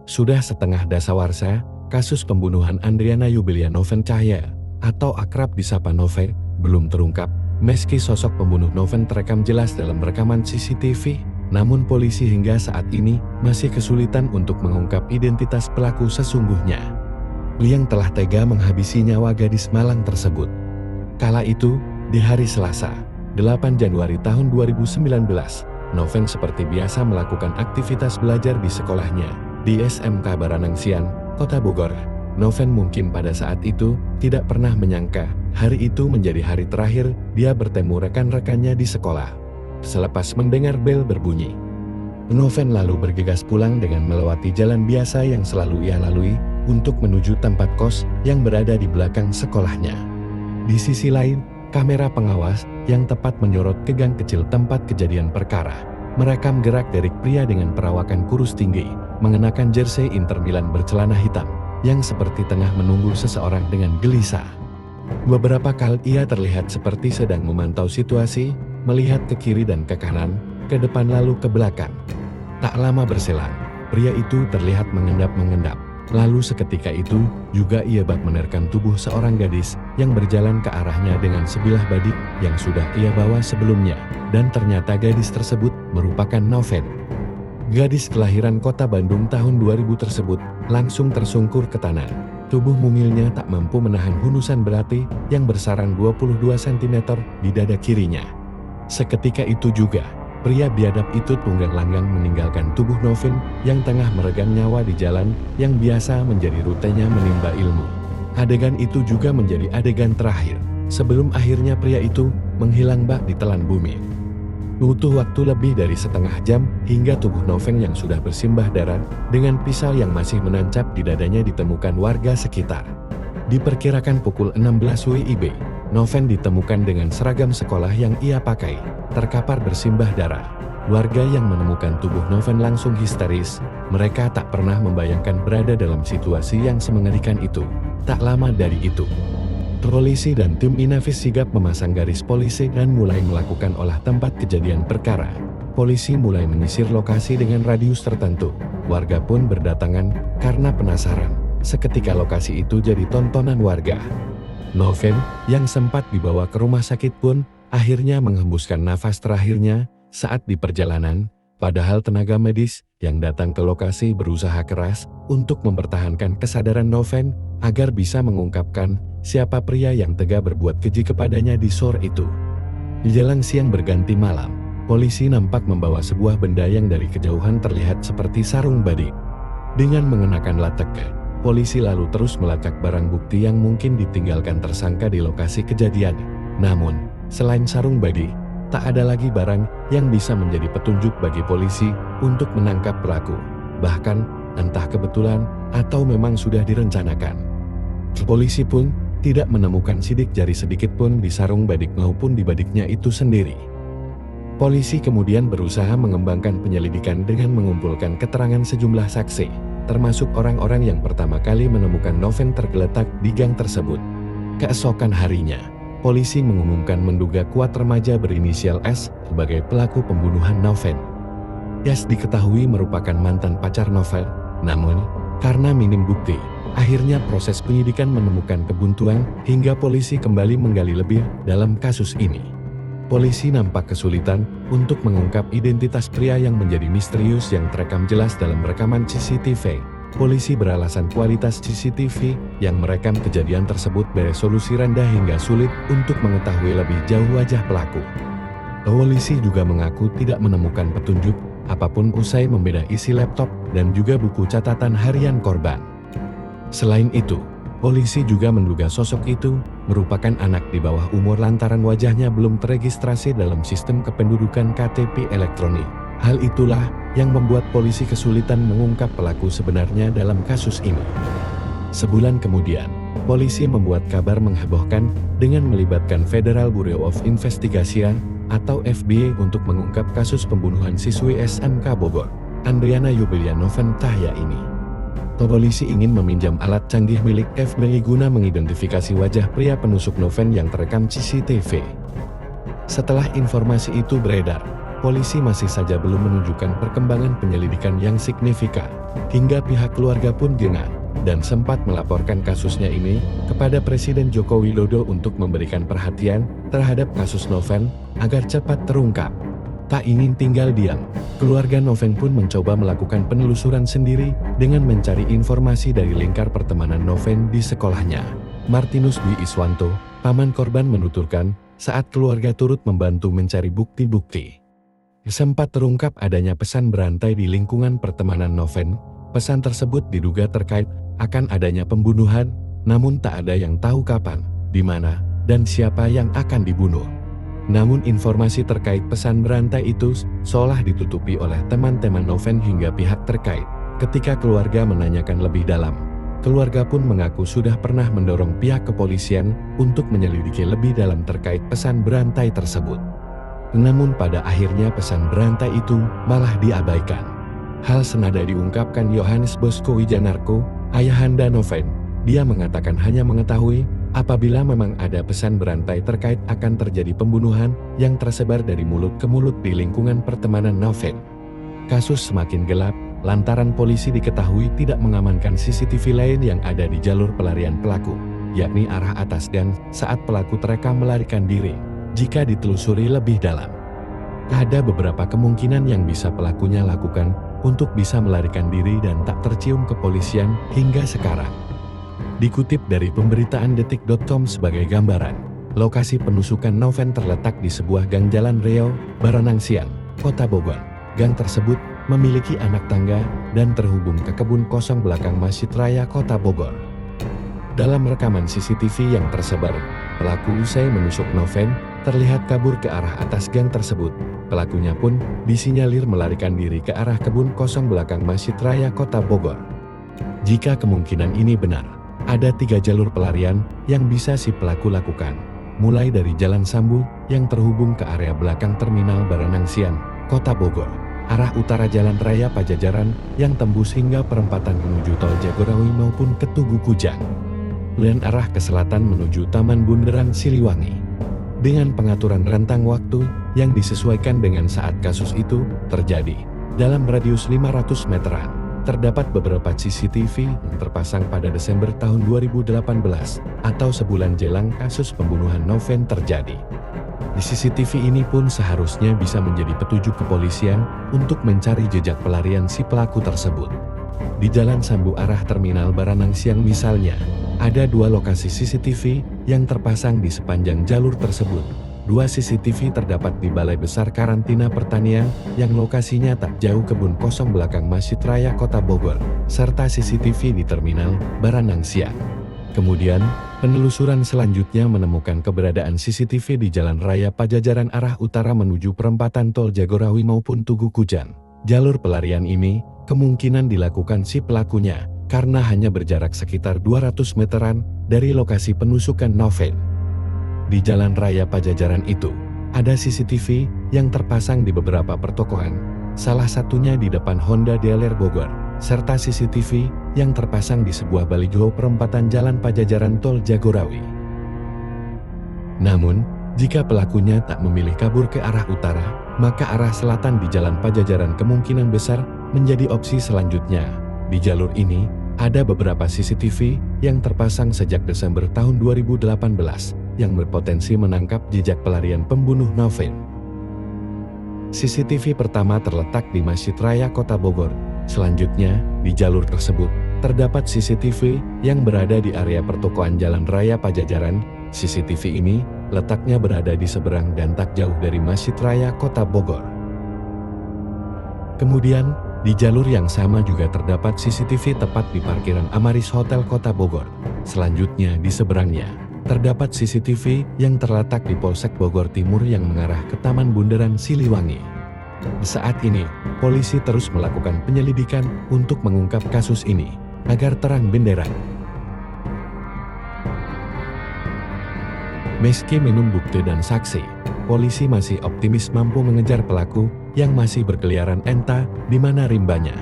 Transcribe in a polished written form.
Sudah setengah dasawarsa, kasus pembunuhan Andriana Yubilia Noven Cahya, atau akrab disapa Nove, belum terungkap. Meski sosok pembunuh Noven terekam jelas dalam rekaman CCTV, namun polisi hingga saat ini masih kesulitan untuk mengungkap identitas pelaku sesungguhnya yang telah tega menghabisi nyawa gadis Malang tersebut. Kala itu, di hari Selasa, 8 Januari tahun 2019, Noven seperti biasa melakukan aktivitas belajar di sekolahnya, di SMK Baranangsian, Kota Bogor. Noven mungkin pada saat itu tidak pernah menyangka hari itu menjadi hari terakhir dia bertemu rekan-rekannya di sekolah. Selepas mendengar bel berbunyi, Noven lalu bergegas pulang dengan melewati jalan biasa yang selalu ia lalui untuk menuju tempat kos yang berada di belakang sekolahnya. Di sisi lain, kamera pengawas yang tepat menyorot ke gang kecil tempat kejadian perkara merekam gerak-gerik pria dengan perawakan kurus tinggi, mengenakan jersey Inter Milan bercelana hitam, yang seperti tengah menunggu seseorang dengan gelisah. Beberapa kali ia terlihat seperti sedang memantau situasi, melihat ke kiri dan ke kanan, ke depan lalu ke belakang. Tak lama berselang, pria itu terlihat mengendap-mengendap. Lalu seketika itu, juga ia bak menerkam tubuh seorang gadis yang berjalan ke arahnya dengan sebilah badik yang sudah ia bawa sebelumnya. Dan ternyata gadis tersebut merupakan Noven. Gadis kelahiran kota Bandung tahun 2000 tersebut langsung tersungkur ke tanah. Tubuh mungilnya tak mampu menahan hundusan belati yang bersarang 22 cm di dada kirinya. Seketika itu juga, pria biadab itu tunggang langgang meninggalkan tubuh Noven yang tengah meregang nyawa di jalan yang biasa menjadi rutenya menimba ilmu. Adegan itu juga menjadi adegan terakhir, sebelum akhirnya pria itu menghilang bak ditelan bumi. Butuh waktu lebih dari setengah jam hingga tubuh Noven yang sudah bersimbah darah dengan pisau yang masih menancap di dadanya ditemukan warga sekitar. Diperkirakan pukul 16 WIB, Noven ditemukan dengan seragam sekolah yang ia pakai, terkapar bersimbah darah. Warga yang menemukan tubuh Noven langsung histeris. Mereka tak pernah membayangkan berada dalam situasi yang semengerikan itu. Tak lama dari itu, polisi dan tim Inavis sigap memasang garis polisi dan mulai melakukan olah tempat kejadian perkara. Polisi mulai menyisir lokasi dengan radius tertentu. Warga pun berdatangan karena penasaran. Seketika lokasi itu jadi tontonan warga. Noven yang sempat dibawa ke rumah sakit pun akhirnya menghembuskan nafas terakhirnya saat di perjalanan. Padahal tenaga medis yang datang ke lokasi berusaha keras untuk mempertahankan kesadaran Noven agar bisa mengungkapkan siapa pria yang tega berbuat keji kepadanya di sore itu. Jelang siang berganti malam, polisi nampak membawa sebuah benda yang dari kejauhan terlihat seperti sarung badik. Dengan mengenakan latek, polisi lalu terus melacak barang bukti yang mungkin ditinggalkan tersangka di lokasi kejadian. Namun, selain sarung badik, tak ada lagi barang yang bisa menjadi petunjuk bagi polisi untuk menangkap pelaku. Bahkan, entah kebetulan atau memang sudah direncanakan. Polisi pun tidak menemukan sidik jari sedikit pun di sarung badik maupun di badiknya itu sendiri. Polisi kemudian berusaha mengembangkan penyelidikan dengan mengumpulkan keterangan sejumlah saksi, termasuk orang-orang yang pertama kali menemukan Noven tergeletak di gang tersebut. Keesokan harinya, polisi mengumumkan menduga kuat remaja berinisial S sebagai pelaku pembunuhan Noven. S diketahui merupakan mantan pacar Noven, namun karena minim bukti, akhirnya proses penyidikan menemukan kebuntuan hingga polisi kembali menggali lebih dalam kasus ini. Polisi nampak kesulitan untuk mengungkap identitas pria yang menjadi misterius yang terekam jelas dalam rekaman CCTV. Polisi beralasan kualitas CCTV yang merekam kejadian tersebut beresolusi rendah hingga sulit untuk mengetahui lebih jauh wajah pelaku. Polisi juga mengaku tidak menemukan petunjuk apapun usai membedah isi laptop dan juga buku catatan harian korban. Selain itu, polisi juga menduga sosok itu merupakan anak di bawah umur lantaran wajahnya belum teregistrasi dalam sistem kependudukan KTP elektronik. Hal itulah yang membuat polisi kesulitan mengungkap pelaku sebenarnya dalam kasus ini. Sebulan kemudian, polisi membuat kabar menghebohkan dengan melibatkan Federal Bureau of Investigation atau FBI untuk mengungkap kasus pembunuhan siswi SMK Bogor, Andriana Yubilia Noven Cahya ini. Polisi ingin meminjam alat canggih milik FBI guna mengidentifikasi wajah pria penusuk Noven yang terekam CCTV. Setelah informasi itu beredar, polisi masih saja belum menunjukkan perkembangan penyelidikan yang signifikan. Hingga pihak keluarga pun jengah dan sempat melaporkan kasusnya ini kepada Presiden Joko Widodo untuk memberikan perhatian terhadap kasus Noven agar cepat terungkap. Tak ingin tinggal diam, keluarga Noven pun mencoba melakukan penelusuran sendiri dengan mencari informasi dari lingkar pertemanan Noven di sekolahnya. Martinus Dwi Iswanto, paman korban, menuturkan saat keluarga turut membantu mencari bukti-bukti, sempat terungkap adanya pesan berantai di lingkungan pertemanan Noven. Pesan tersebut diduga terkait akan adanya pembunuhan, namun tak ada yang tahu kapan, di mana, dan siapa yang akan dibunuh. Namun informasi terkait pesan berantai itu seolah ditutupi oleh teman-teman Noven hingga pihak terkait. Ketika keluarga menanyakan lebih dalam, keluarga pun mengaku sudah pernah mendorong pihak kepolisian untuk menyelidiki lebih dalam terkait pesan berantai tersebut. Namun pada akhirnya pesan berantai itu malah diabaikan. Hal senada diungkapkan Yohanes Bosco Wijanarko, ayahanda Noven. Dia mengatakan hanya mengetahui apabila memang ada pesan berantai terkait akan terjadi pembunuhan yang tersebar dari mulut ke mulut di lingkungan pertemanan Noven. Kasus semakin gelap lantaran polisi diketahui tidak mengamankan CCTV lain yang ada di jalur pelarian pelaku, yakni arah atas dan saat pelaku terekam melarikan diri. Jika ditelusuri lebih dalam, ada beberapa kemungkinan yang bisa pelakunya lakukan untuk bisa melarikan diri dan tak tercium kepolisian hingga sekarang. Dikutip dari pemberitaan detik.com sebagai gambaran, lokasi penusukan Noven terletak di sebuah gang Jalan Riau, Baranangsiang, Kota Bogor. Gang tersebut memiliki anak tangga dan terhubung ke kebun kosong belakang Masjid Raya Kota Bogor. Dalam rekaman CCTV yang tersebar, pelaku usai menusuk Noven terlihat kabur ke arah atas gang tersebut. Pelakunya pun disinyalir melarikan diri ke arah kebun kosong belakang Masjid Raya Kota Bogor. Jika kemungkinan ini benar, ada 3 jalur pelarian yang bisa si pelaku lakukan, mulai dari Jalan Sambu yang terhubung ke area belakang Terminal Baranangsiang, Kota Bogor, arah utara Jalan Raya Pajajaran yang tembus hingga perempatan menuju Tol Jagorawi maupun ke Tugu Kujang, dan arah ke selatan menuju Taman Bundaran Siliwangi. Dengan pengaturan rentang waktu yang disesuaikan dengan saat kasus itu terjadi, dalam radius 500 meteran, terdapat beberapa CCTV yang terpasang pada Desember tahun 2018 atau sebulan jelang kasus pembunuhan Noven terjadi. Di CCTV ini pun seharusnya bisa menjadi petunjuk kepolisian untuk mencari jejak pelarian si pelaku tersebut. Di Jalan Sambu arah Terminal Baranangsiang misalnya, ada 2 lokasi CCTV yang terpasang di sepanjang jalur tersebut. 2 CCTV terdapat di Balai Besar Karantina Pertanian yang lokasinya tak jauh kebun kosong belakang Masjid Raya Kota Bogor, serta CCTV di Terminal Baranangsiang. Kemudian, penelusuran selanjutnya menemukan keberadaan CCTV di Jalan Raya Pajajaran arah utara menuju perempatan Tol Jagorawi maupun Tugu Kujang. Jalur pelarian ini kemungkinan dilakukan si pelakunya karena hanya berjarak sekitar 200 meteran dari lokasi penusukan Noven. Di Jalan Raya Pajajaran itu, ada CCTV yang terpasang di beberapa pertokoan, salah satunya di depan Honda Dealer Bogor, serta CCTV yang terpasang di sebuah baliho perempatan Jalan Pajajaran Tol Jagorawi. Namun, jika pelakunya tak memilih kabur ke arah utara, maka arah selatan di Jalan Pajajaran kemungkinan besar menjadi opsi selanjutnya. Di jalur ini, ada beberapa CCTV yang terpasang sejak Desember tahun 2018 yang berpotensi menangkap jejak pelarian pembunuh Noven. CCTV pertama terletak di Masjid Raya Kota Bogor. Selanjutnya, di jalur tersebut, terdapat CCTV yang berada di area pertokoan Jalan Raya Pajajaran. CCTV ini letaknya berada di seberang dan tak jauh dari Masjid Raya Kota Bogor. Kemudian, di jalur yang sama juga terdapat CCTV tepat di parkiran Amaris Hotel Kota Bogor. Selanjutnya di seberangnya, terdapat CCTV yang terletak di Polsek Bogor Timur yang mengarah ke Taman Bundaran Siliwangi. Saat ini, polisi terus melakukan penyelidikan untuk mengungkap kasus ini, agar terang benderang. Meski minim bukti dan saksi, polisi masih optimis mampu mengejar pelaku yang masih berkeliaran entah di mana rimbanya.